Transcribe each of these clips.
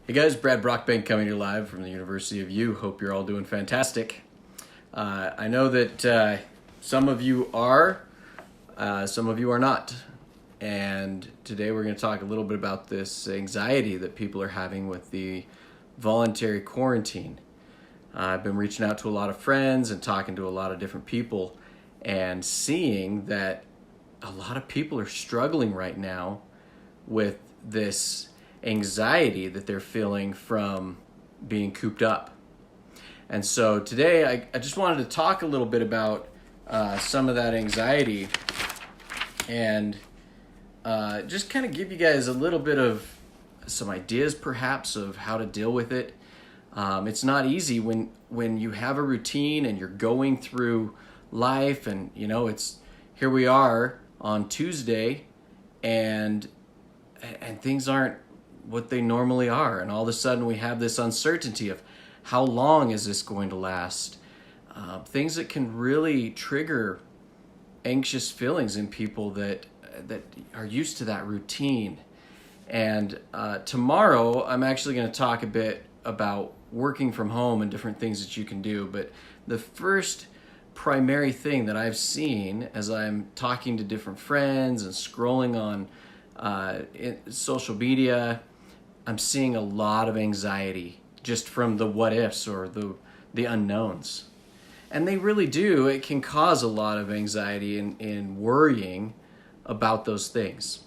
Hey guys, Brad Brockbank coming to you live from the University of U. Hope you're all doing fantastic. I know that some of you are, some of you are not. And today we're going to talk a little bit about this anxiety that people are having with the voluntary quarantine. I've been reaching out to a lot of friends and talking to a lot of different people and seeing that a lot of people are struggling right now with this anxiety that they're feeling from being cooped up. And so today I just wanted to talk a little bit about some of that anxiety and just kind of give you guys a little bit of some ideas perhaps of how to deal with it. It's not easy when you have a routine and you're going through life and it's here we are on Tuesday and things aren't what they normally are, and all of a sudden we have this uncertainty of how long is this going to last. Things that can really trigger anxious feelings in people that are used to that routine. And tomorrow I'm actually going to talk a bit about working from home and different things that you can do. But the first primary thing that I've seen as I'm talking to different friends and scrolling on social media, I'm seeing a lot of anxiety just from the what ifs or the unknowns. And they really do. It can cause a lot of anxiety in worrying about those things.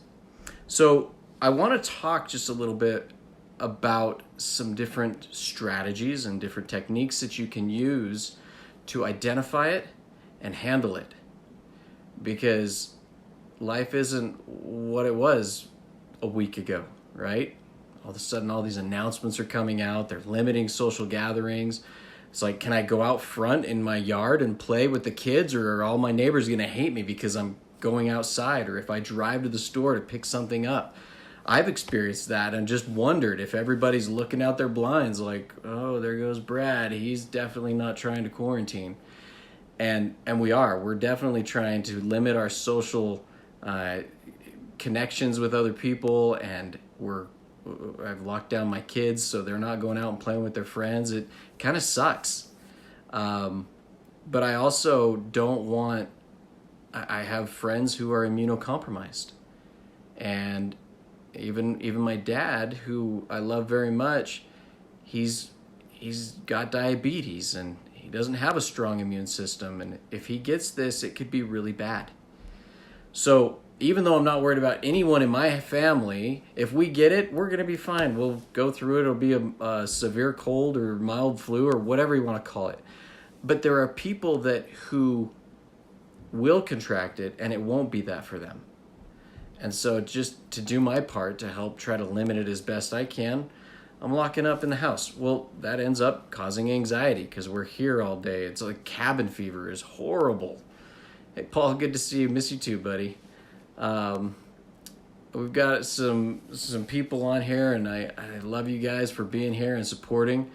So I want to talk just a little bit about some different strategies and different techniques that you can use to identify it and handle it. Because life isn't what it was a week ago, right? All of a sudden, all these announcements are coming out. They're limiting social gatherings. It's like, can I go out front in my yard and play with the kids, or are all my neighbors going to hate me because I'm going outside, or if I drive to the store to pick something up? I've experienced that and just wondered if everybody's looking out their blinds like, oh, there goes Brad. He's definitely not trying to quarantine. And we are. We're definitely trying to limit our social connections with other people, and I've locked down my kids so they're not going out and playing with their friends. It kind of sucks. But I also don't want, I have friends who are immunocompromised. And even my dad, who I love very much, he's got diabetes and he doesn't have a strong immune system. And if he gets this, it could be really bad. So even though I'm not worried about anyone in my family, if we get it, we're going to be fine. We'll go through it. It'll be a severe cold or mild flu or whatever you want to call it. But there are people who will contract it, and it won't be that for them. And so just to do my part to help try to limit it as best I can, I'm locking up in the house. Well, that ends up causing anxiety because we're here all day. It's like cabin fever is horrible. Hey, Paul, good to see you. Miss you too, buddy. We've got some people on here, and I love you guys for being here and supporting.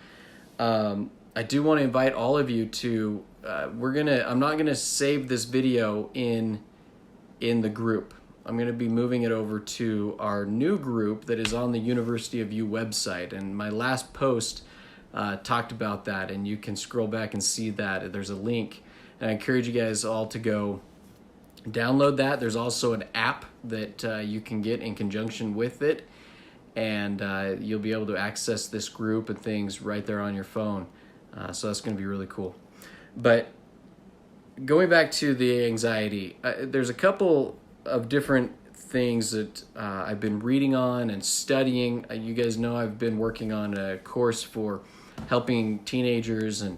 I do want to invite all of you to, I'm not gonna save this video in the group. I'm gonna be moving it over to our new group that is on the University of U website, and my last post talked about that, and you can scroll back and see that. There's a link, and I encourage you guys all to go download that. There's also an app that you can get in conjunction with it, and you'll be able to access this group and things right there on your phone. So that's going to be really cool. But going back to the anxiety, there's a couple of different things that I've been reading on and studying. You guys know I've been working on a course for helping teenagers and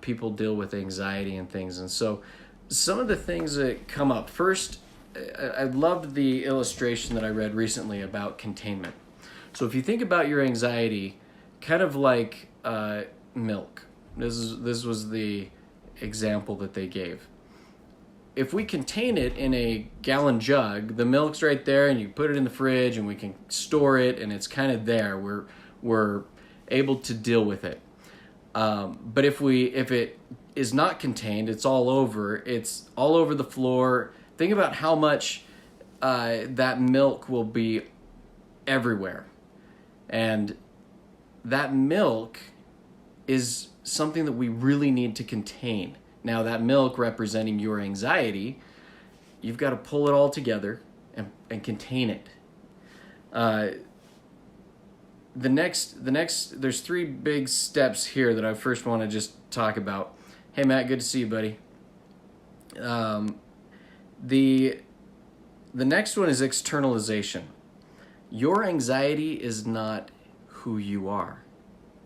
people deal with anxiety and things. And so some of the things that come up. First, I loved the illustration that I read recently about containment. So if you think about your anxiety, kind of like milk. This was the example that they gave. If we contain it in a gallon jug, the milk's right there, and you put it in the fridge, and we can store it, and it's kind of there. We're able to deal with it. But if it is not contained, it's all over the floor. Think about how much that milk will be everywhere. And that milk is something that we really need to contain. Now, that milk representing your anxiety, you've got to pull it all together and contain it. There's three big steps here that I first want to just talk about. Hey, Matt, good to see you, buddy. The next one is externalization. Your anxiety is not who you are.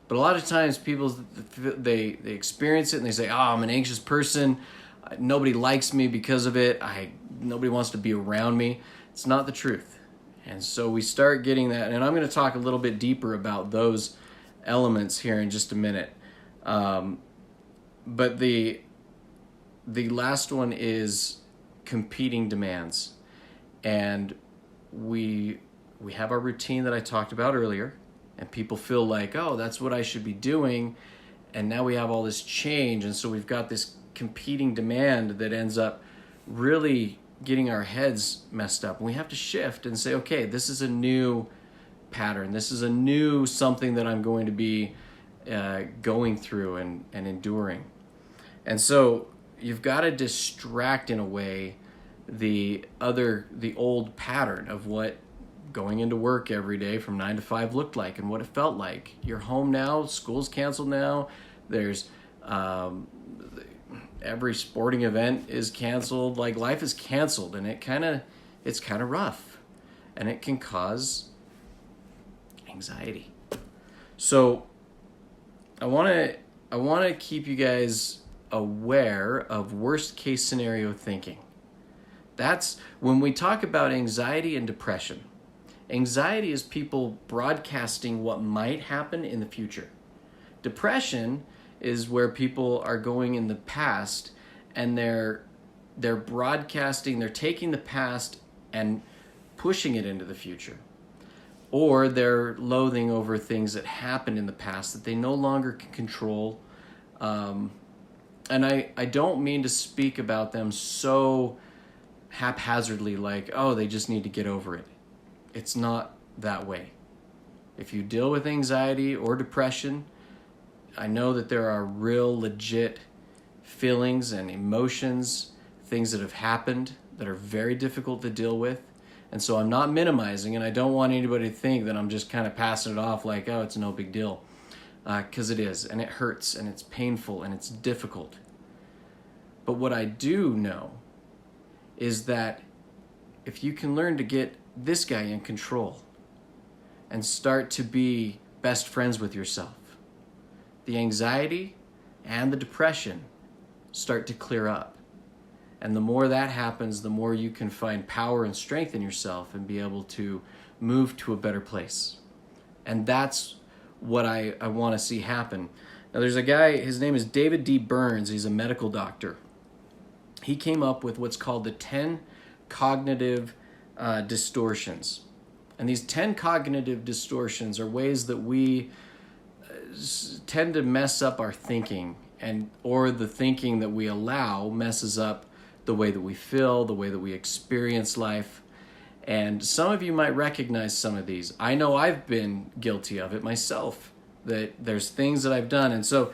But a lot of times people, they experience it and they say, oh, I'm an anxious person. Nobody likes me because of it. Nobody wants to be around me. It's not the truth. And so we start getting that. And I'm going to talk a little bit deeper about those elements here in just a minute. But the last one is competing demands. And we have our routine that I talked about earlier. And people feel like, oh, that's what I should be doing. And now we have all this change. And so we've got this competing demand that ends up really getting our heads messed up. And we have to shift and say, okay, this is a new pattern. This is a new something that I'm going to be going through and enduring. And so you've got to distract, in a way, the old pattern of what going into work every day from 9 to 5 looked like and what it felt like. You're home now, school's canceled now, there's every sporting event is canceled, like life is canceled, and it's kind of rough, and it can cause anxiety. So I want to keep you guys aware of worst case scenario thinking. That's when we talk about anxiety and depression. Anxiety is people broadcasting what might happen in the future. Depression is where people are going in the past and they're broadcasting, they're taking the past and pushing it into the future. Or they're loathing over things that happened in the past that they no longer can control. And I don't mean to speak about them so haphazardly, like, oh, they just need to get over it. It's not that way. If you deal with anxiety or depression, I know that there are real legit feelings and emotions, things that have happened that are very difficult to deal with. And so I'm not minimizing, and I don't want anybody to think that I'm just kind of passing it off like, oh, it's no big deal. Because it is, and it hurts, and it's painful, and it's difficult. But what I do know is that if you can learn to get this guy in control and start to be best friends with yourself, the anxiety and the depression start to clear up. And the more that happens, the more you can find power and strength in yourself and be able to move to a better place. And that's what I want to see happen. Now, there's a guy, his name is David D. Burns. He's a medical doctor. He came up with what's called the 10 cognitive distortions. And these 10 cognitive distortions are ways that we tend to mess up our thinking, or the thinking that we allow messes up the way that we feel, the way that we experience life. And some of you might recognize some of these. I know I've been guilty of it myself, that there's things that I've done. And so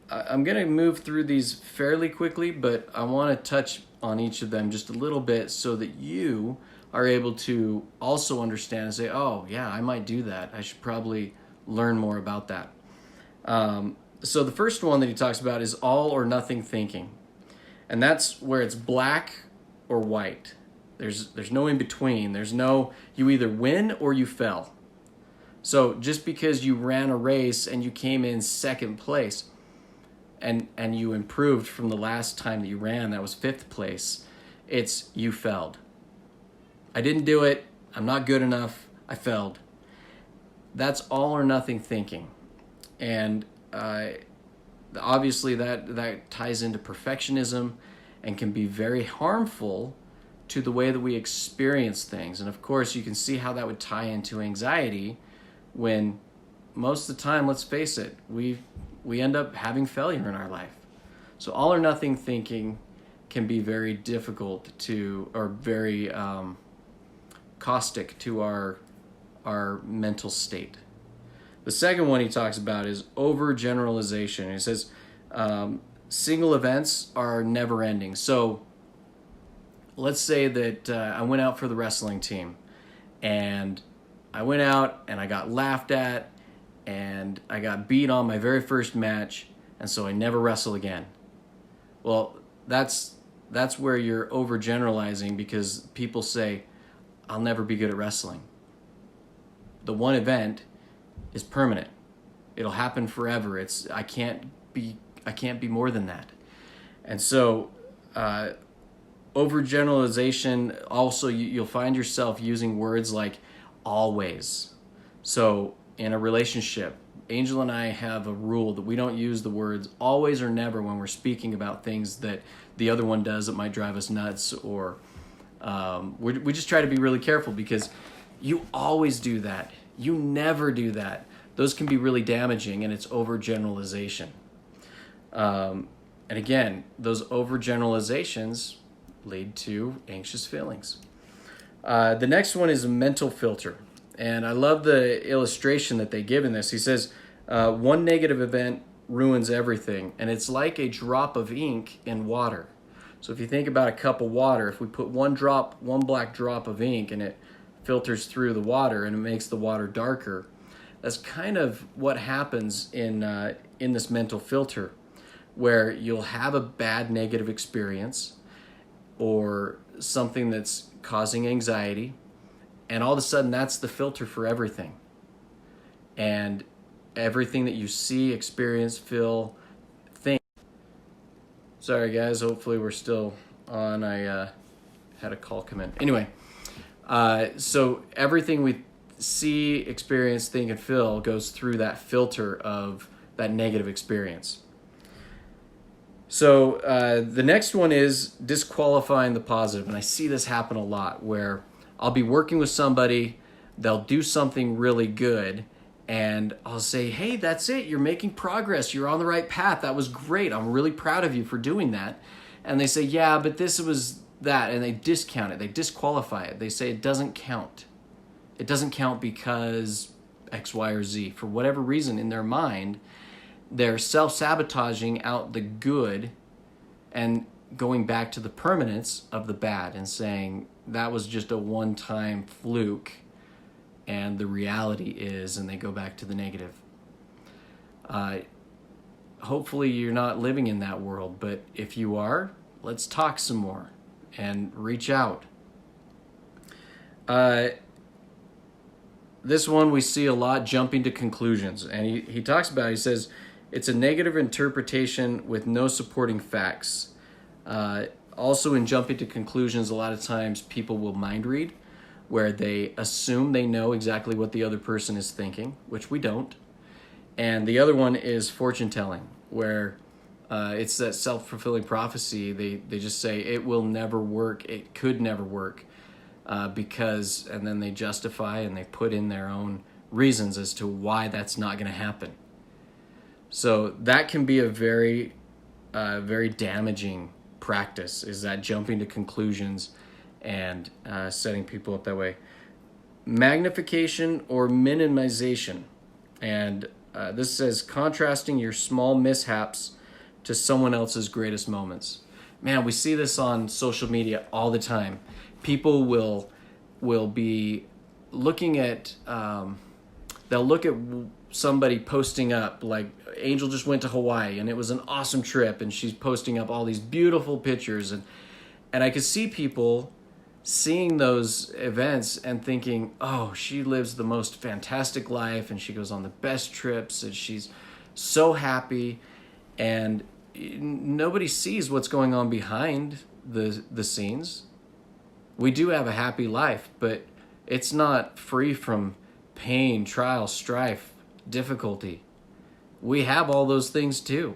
I'm going to move through these fairly quickly, but I want to touch on each of them just a little bit so that you are able to also understand and say, oh, yeah, I might do that. I should probably learn more about that. So the first one that he talks about is all or nothing thinking. And that's where it's black or white. There's no in between. There's no, you either win or you fell. So just because you ran a race and you came in second place and you improved from the last time that you ran, that was 5th place, it's you failed. I didn't do it. I'm not good enough. I failed. That's all or nothing thinking. And obviously that ties into perfectionism and can be very harmful to the way that we experience things. And of course, you can see how that would tie into anxiety when most of the time, let's face it, we end up having failure in our life. So all or nothing thinking can be very difficult to, or very caustic to our mental state. The second one he talks about is overgeneralization. He says single events are never ending. So let's say that I went out for the wrestling team, and I went out and I got laughed at and I got beat on my very first match, and so I never wrestle again. Well, that's where you're overgeneralizing, because people say, I'll never be good at wrestling. The one event is permanent. It'll happen forever. I can't be more than that. And so overgeneralization, also you'll find yourself using words like always. So in a relationship, Angel and I have a rule that we don't use the words always or never when we're speaking about things that the other one does that might drive us nuts, or we just try to be really careful, because you always do that. You never do that. Those can be really damaging, and it's overgeneralization. And again, those overgeneralizations lead to anxious feelings. The next one is a mental filter. And I love the illustration that they give in this. He says, one negative event ruins everything, and it's like a drop of ink in water. So if you think about a cup of water, if we put one black drop of ink, and it filters through the water and it makes the water darker, that's kind of what happens in this mental filter, where you'll have a bad negative experience or something that's causing anxiety, and all of a sudden that's the filter for everything. And everything that you see, experience, feel, think. Sorry guys, hopefully we're still on. I had a call come in. Anyway, so everything we see, experience, think, and feel goes through that filter of that negative experience. So the next one is disqualifying the positive. And I see this happen a lot, where I'll be working with somebody, they'll do something really good, and I'll say, hey, that's it, you're making progress, you're on the right path, that was great, I'm really proud of you for doing that. And they say, yeah, but this was that, and they discount it, they disqualify it, they say it doesn't count. It doesn't count because X, Y, or Z. For whatever reason in their mind, they're self-sabotaging out the good and going back to the permanence of the bad and saying that was just a one-time fluke, and the reality is, and they go back to the negative. Hopefully you're not living in that world, but if you are, let's talk some more and reach out. This one we see a lot, jumping to conclusions. And he talks about, he says, it's a negative interpretation with no supporting facts. Also in jumping to conclusions, a lot of times people will mind read, where they assume they know exactly what the other person is thinking, which we don't. And the other one is fortune telling, where it's that self-fulfilling prophecy. They just say it will never work, it could never work, because, and then they justify and they put in their own reasons as to why that's not going to happen. So that can be a very damaging practice, is that jumping to conclusions and setting people up that way. Magnification or minimization. And this says contrasting your small mishaps to someone else's greatest moments. Man, we see this on social media all the time. People will be looking at, they'll look at somebody posting up, like Angel just went to Hawaii and it was an awesome trip, and she's posting up all these beautiful pictures, and I could see people seeing those events and thinking, oh, she lives the most fantastic life and she goes on the best trips and she's so happy, and nobody sees what's going on behind the scenes. We do have a happy life, but it's not free from pain, trial, strife, difficulty. We have all those things too.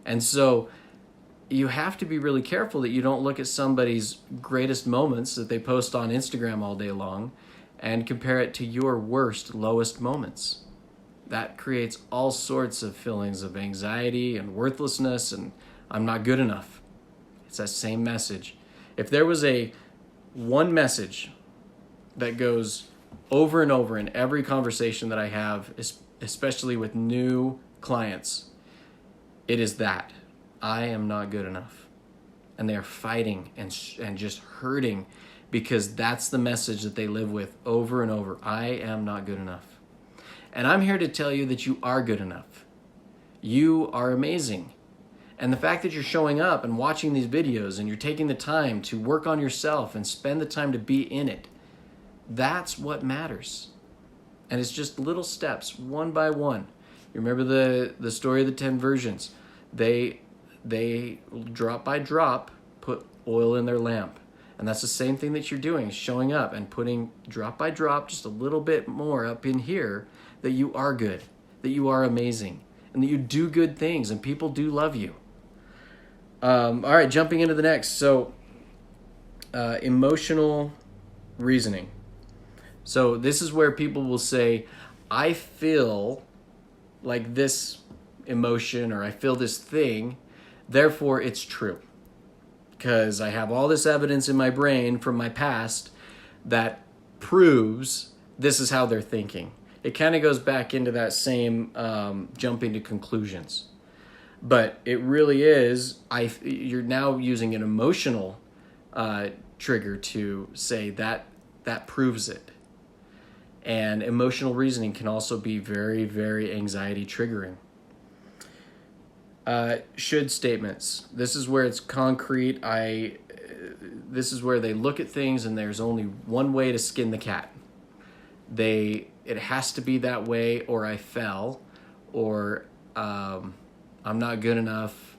And so you have to be really careful that you don't look at somebody's greatest moments that they post on Instagram all day long and compare it to your worst, lowest moments. That creates all sorts of feelings of anxiety and worthlessness and I'm not good enough. It's that same message. If there was one message that goes, over and over in every conversation that I have, especially with new clients, it is that I am not good enough. And they are fighting and just hurting because that's the message that they live with over and over. I am not good enough. And I'm here to tell you that you are good enough. You are amazing. And the fact that you're showing up and watching these videos and you're taking the time to work on yourself and spend the time to be in it, that's what matters. And it's just little steps, one by one. You remember the story of the 10 virgins. They drop by drop put oil in their lamp. And that's the same thing that you're doing, showing up and putting drop by drop just a little bit more up in here, that you are good, that you are amazing, and that you do good things and people do love you. All right, jumping into the next. So emotional reasoning. So this is where people will say, I feel like this emotion, or I feel this thing, therefore it's true. Because I have all this evidence in my brain from my past that proves this is how they're thinking. It kind of goes back into that same jumping to conclusions. But it really is, you're now using an emotional trigger to say that proves it. And emotional reasoning can also be very, very anxiety triggering. Should statements. This is where it's concrete. This is where they look at things and there's only one way to skin the cat. It has to be that way, or I fell, or I'm not good enough.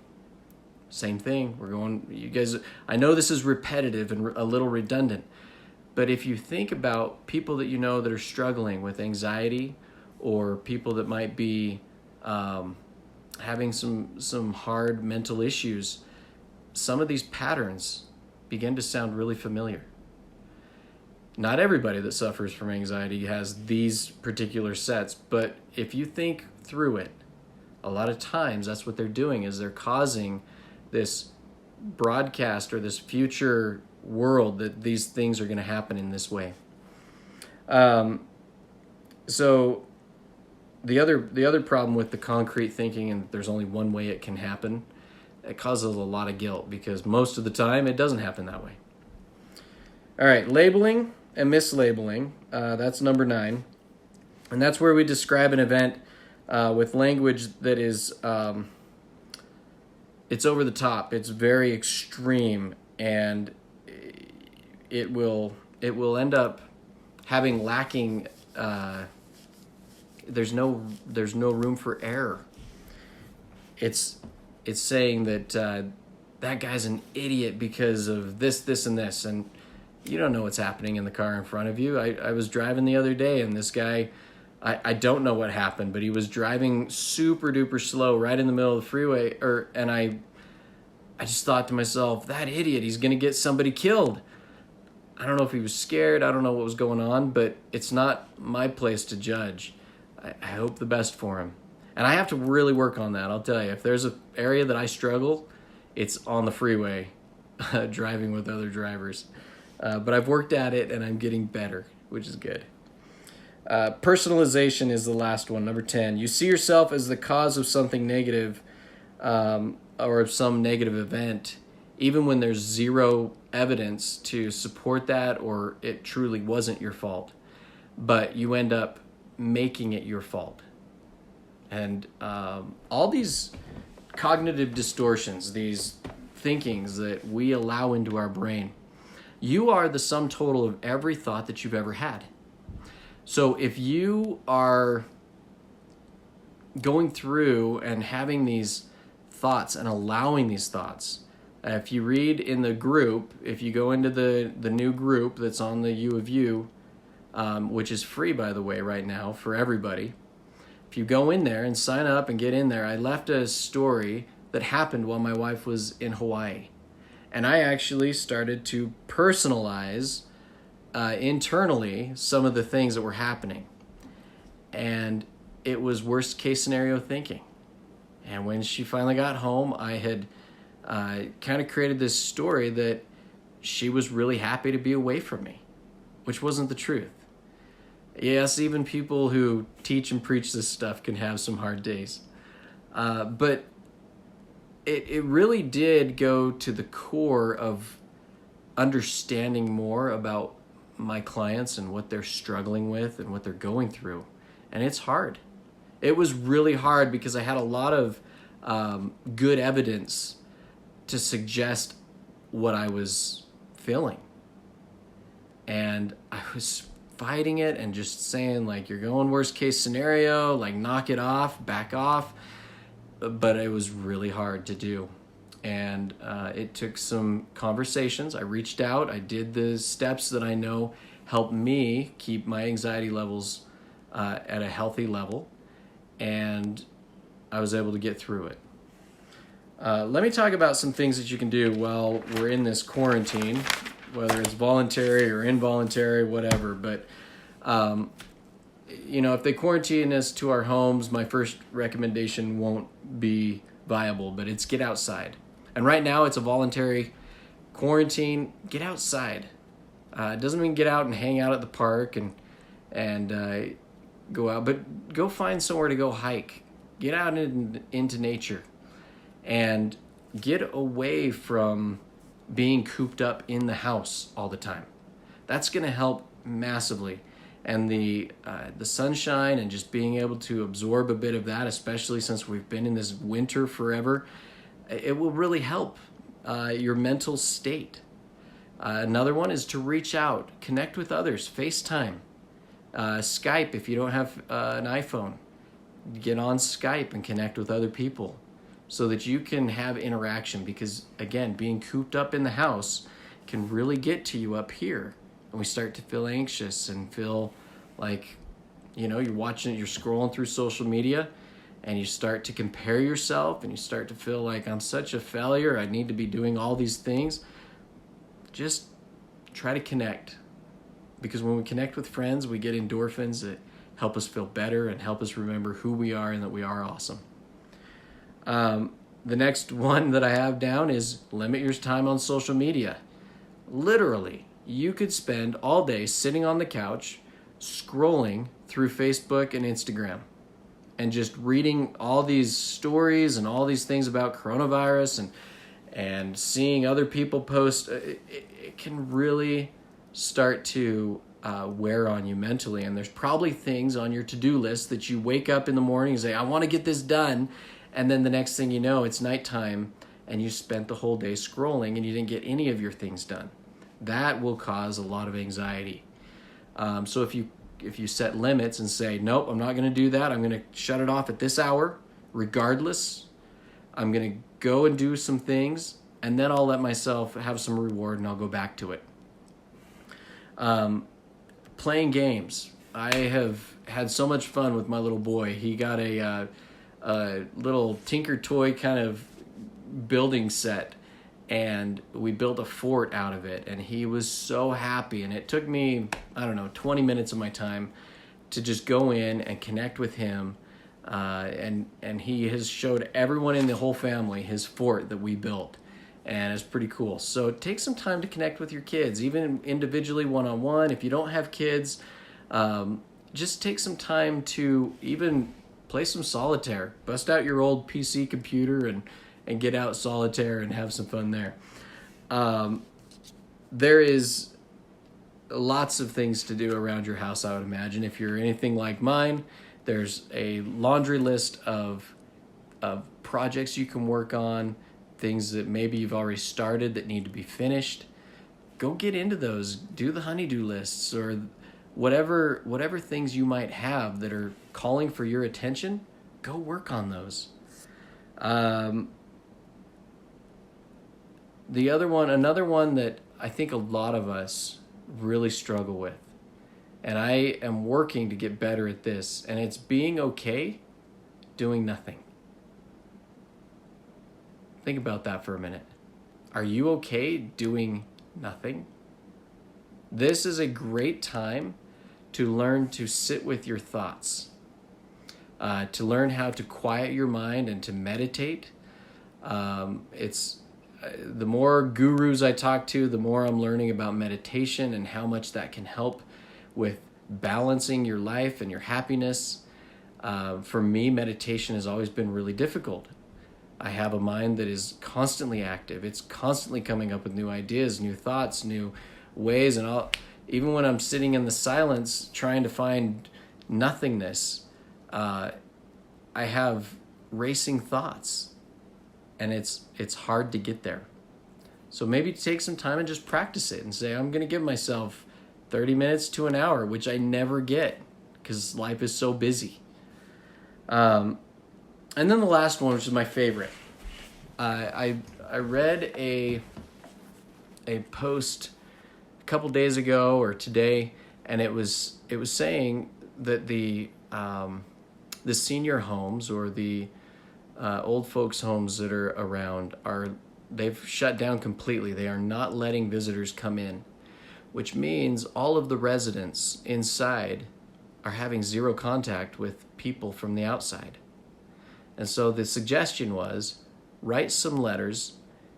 Same thing. You guys, I know this is repetitive and a little redundant, but if you think about people that you know that are struggling with anxiety, or people that might be having some hard mental issues, some of these patterns begin to sound really familiar. Not everybody that suffers from anxiety has these particular sets, but if you think through it, a lot of times that's what they're doing, is they're causing this broadcast or this future world that these things are going to happen in this way. So the other problem with the concrete thinking, and there's only one way it can happen, it causes a lot of guilt because most of the time it doesn't happen that way. All right, labeling and mislabeling, that's number 9. And that's where we describe an event with language that is, it's over the top, it's very extreme, and it will end up having lacking, there's no room for error. It's saying that that guy's an idiot because of this, and this, and you don't know what's happening in the car in front of you. I was driving the other day, and this guy, I don't know what happened, but he was driving super duper slow right in the middle of the freeway, and I just thought to myself, that idiot, he's gonna get somebody killed. I don't know if he was scared, I don't know what was going on, but it's not my place to judge. I hope the best for him. And I have to really work on that, I'll tell you. If there's an area that I struggle, it's on the freeway, driving with other drivers. But I've worked at it, and I'm getting better, which is good. Personalization is the last one, number 10. You see yourself as the cause of something negative, or of some negative event, even when there's zero evidence to support that, or it truly wasn't your fault. But you end up making it your fault. And all these cognitive distortions, these thinkings that we allow into our brain, you are the sum total of every thought that you've ever had. So if you are going through and having these thoughts and allowing these thoughts, if you read in the group, if you go into the new group that's on the U of U, which is free, by the way, right now for everybody, if you go in there and sign up and get in there, I left a story that happened while my wife was in Hawaii. And I actually started to personalize internally some of the things that were happening. And it was worst case scenario thinking. And when she finally got home, I had kind of created this story that she was really happy to be away from me, which wasn't the truth. Yes, even people who teach and preach this stuff can have some hard days. But it really did go to the core of understanding more about my clients and what they're struggling with and what they're going through. And it's hard. It was really hard because I had a lot of good evidence to suggest what I was feeling. And I was fighting it and just saying, like, you're going worst case scenario, like, knock it off, back off. But it was really hard to do. And it took some conversations. I reached out. I did the steps that I know help me keep my anxiety levels at a healthy level. And I was able to get through it. Let me talk about some things that you can do while we're in this quarantine, whether it's voluntary or involuntary, whatever. But, if they quarantine us to our homes, my first recommendation won't be viable, but it's get outside. And right now it's a voluntary quarantine. Get outside. It doesn't mean get out and hang out at the park and go out, but go find somewhere to go hike. Get out into nature and get away from being cooped up in the house all the time. That's going to help massively. And the sunshine and just being able to absorb a bit of that, especially since we've been in this winter forever, it will really help your mental state. Another one is to reach out, connect with others, FaceTime, Skype if you don't have an iPhone. Get on Skype and connect with other people so that you can have interaction, because, again, being cooped up in the house can really get to you up here. And we start to feel anxious and feel like, you're scrolling through social media and you start to compare yourself and you start to feel like, I'm such a failure, I need to be doing all these things. Just try to connect, because when we connect with friends, we get endorphins that help us feel better and help us remember who we are and that we are awesome. The next one that I have down is limit your time on social media. Literally, you could spend all day sitting on the couch, scrolling through Facebook and Instagram, and just reading all these stories and all these things about coronavirus and seeing other people post. It can really start to wear on you mentally. And there's probably things on your to-do list that you wake up in the morning and say, I want to get this done. And then the next thing you know, it's nighttime and you spent the whole day scrolling and you didn't get any of your things done. That will cause a lot of anxiety. So if you set limits and say, nope, I'm not going to do that. I'm going to shut it off at this hour, regardless. I'm going to go and do some things, and then I'll let myself have some reward and I'll go back to it. Playing games. I have had so much fun with my little boy. He got a little Tinker Toy kind of building set, and we built a fort out of it, and he was so happy. And it took me, 20 minutes of my time to just go in and connect with him. And he has showed everyone in the whole family his fort that we built. And it's pretty cool. So take some time to connect with your kids, even individually, one-on-one. If you don't have kids, just take some time to even play some solitaire. Bust out your old PC computer and get out solitaire and have some fun there. There is lots of things to do around your house, I would imagine. If you're anything like mine, there's a laundry list of projects you can work on, things that maybe you've already started that need to be finished. Go get into those. Do the honey-do lists or whatever things you might have that are calling for your attention. Go work on those. Another one that I think a lot of us really struggle with, and I am working to get better at this, and it's being okay doing nothing. Think about that for a minute. Are you okay doing nothing? This is a great time to learn to sit with your thoughts, to learn how to quiet your mind and to meditate. The more gurus I talk to, the more I'm learning about meditation and how much that can help with balancing your life and your happiness. For me, meditation has always been really difficult. I have a mind that is constantly active. It's constantly coming up with new ideas, new thoughts, new ways. And even when I'm sitting in the silence trying to find nothingness, I have racing thoughts, and it's hard to get there. So maybe take some time and just practice it and say, I'm going to give myself 30 minutes to an hour, which I never get because life is so busy. And then the last one, which is my favorite. I read a post a couple days ago or today, and it was saying that the senior homes or the old folks' homes that are around they've shut down completely. They are not letting visitors come in, which means all of the residents inside are having zero contact with people from the outside. And so the suggestion was, write some letters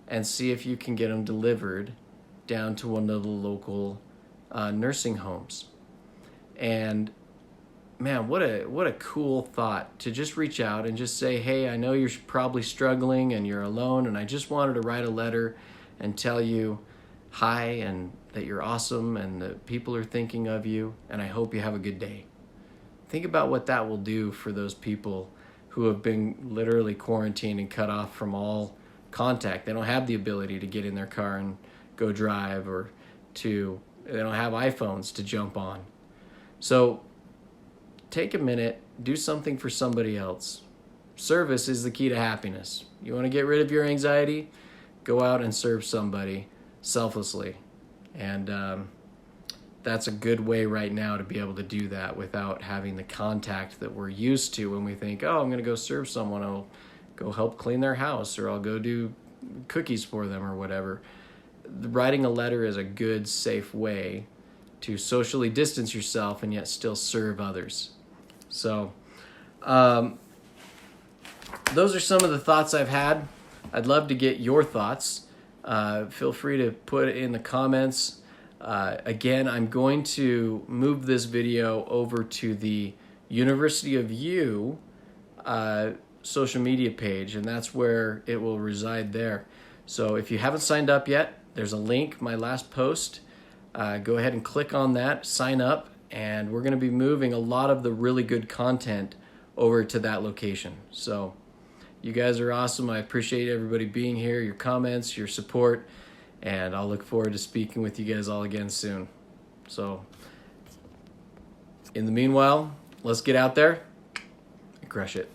and see if you can get them delivered down to one of the local nursing homes. And man, what a cool thought to just reach out and just say, hey, I know you're probably struggling and you're alone, and I just wanted to write a letter and tell you hi and that you're awesome and that people are thinking of you, and I hope you have a good day. Think about what that will do for those people who have been literally quarantined and cut off from all contact. They don't have the ability to get in their car and go drive, or they don't have iPhones to jump on. So take a minute, do something for somebody else. Service is the key to happiness. You want to get rid of your anxiety? Go out and serve somebody selflessly. And that's a good way right now to be able to do that without having the contact that we're used to when we think, oh, I'm going to go serve someone. I'll go help clean their house, or I'll go do cookies for them or whatever. Writing a letter is a good, safe way to socially distance yourself and yet still serve others. So those are some of the thoughts I've had. I'd love to get your thoughts. Feel free to put it in the comments. Again, I'm going to move this video over to the University of You social media page, and that's where it will reside there. So if you haven't signed up yet, there's a link, my last post. Go ahead and click on that, sign up, and we're going to be moving a lot of the really good content over to that location. So you guys are awesome. I appreciate everybody being here, your comments, your support, and I'll look forward to speaking with you guys all again soon. So in the meanwhile, let's get out there and crush it.